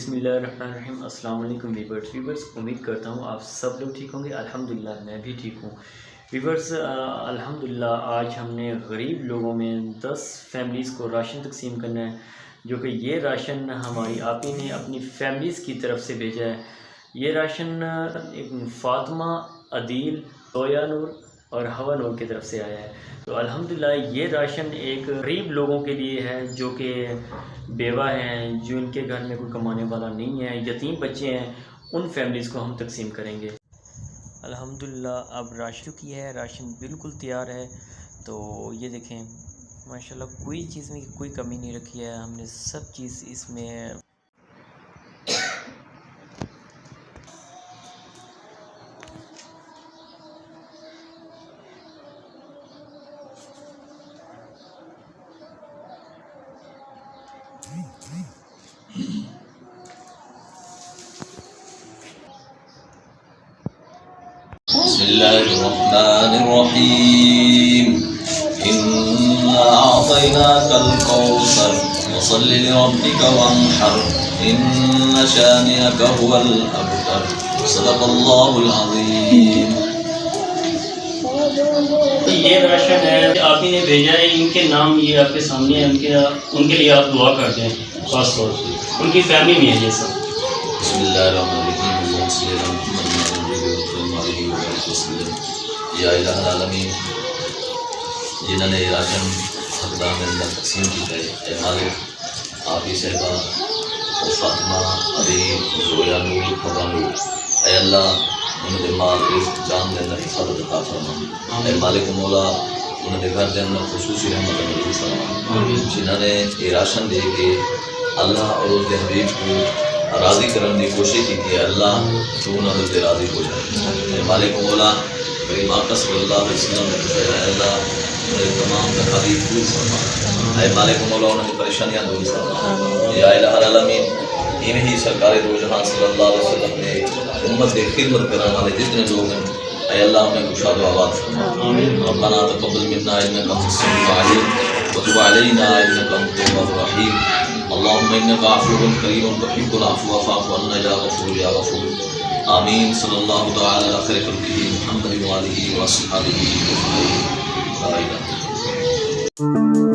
बिस्मिल्लाहिर्रहमानिर्रहीम। अस्सलाम वालेकुम वीवर्स, उम्मीद करता हूँ आप सब लोग ठीक होंगे। अल्हम्दुलिल्लाह मैं भी ठीक हूँ। वीवर्स, अल्हम्दुलिल्लाह आज हमने गरीब लोगों में 10 फैमिलीज़ को राशन तकसीम करना है, जो कि ये राशन हमारी आपी ने अपनी फैमिलीज़ की तरफ से भेजा है। ये राशन एक फ़ातिमा, अदील, तोया नूर और हवा नूर की तरफ से आया है। तो अल्हम्दुलिल्लाह ये राशन एक गरीब लोगों के लिए है जो कि बेवा हैं, जो इनके घर में कोई कमाने वाला नहीं है, यतीम बच्चे हैं, उन फैमिलीज़ को हम तकसीम करेंगे। अल्हम्दुलिल्लाह अब राशन की है, राशन बिल्कुल तैयार है। तो ये देखें माशाल्लाह कोई चीज़ में कोई कमी नहीं रखी है, हमने सब चीज़ इसमें बिस्मिल्लाहिर्रहमानिर्रहीम। इन्ना अअतैनाकल कौसर फसल्लि लिरब्बिका वन्हर इन्न शानिअका हुवल अबतर। सदक़ल्लाहुल अज़ीम। ये राशन है आप ही ने भेजा है, इनके नाम ये आपके सामने है, उनके लिए आप दुआ कर दें। खास तौर से उनकी फैमिली में है ये सब। या इलाहुल आलमीन, जिन्होंने राशन हकदार में अंदर तकसीम की है, मालिक आप ही सहबा और फातिमा, अदील, जोया नूर, हवा नूर, अल्लाह उन्होंने माल रिज़्क़ जान के अंदर हिफाजत अता फरमा। मालिक मौला उन्होंने घर के अंदर खुसूसी रहमत नज़ीर फरमा। जिन्होंने ये राशन दे के अल्लाह और उसके हबीब को राज़ी करने की कोशिश की थी, अल्लाह तो उन्होंने राज़ी हो जाए। मालिक मौला मेरी माता सल्लल्लाहु अलैहि वसल्लम ने बताया, अल्लाह मेरे तमाम तकालीफ दूर फरमा। मालिक मौला उन्होंने परेशानियाँ दूर फरमा। या इलाहुल आलमीन, इन्हीं सरकार दो जहां सल्लल्लाहु अलैहि वसल्लम ने उम्मत की खिदमत करने वाले जितने लोग हैं, अल्लाह उन्हें खुशाद आबाद फरमा। रब्बना तक़ब्बल मिन्ना इन्नका अंतस समीउल अलीम व तुब अलैना इन्नका अंतत तव्वाबुर रहीम। अल्लाहुम्मा इन्नका अफ़ुव्वुन करीमुन तुहिब्बुल अफ़्व फ़अफ़ु अन्ना या गफ़ूर या गफ़ूर। आमीन। सल्लल्लाहु तआला अला खैरि ख़ल्क़िही मुहम्मद व आलिहि व अस्हाबिही अजमईन।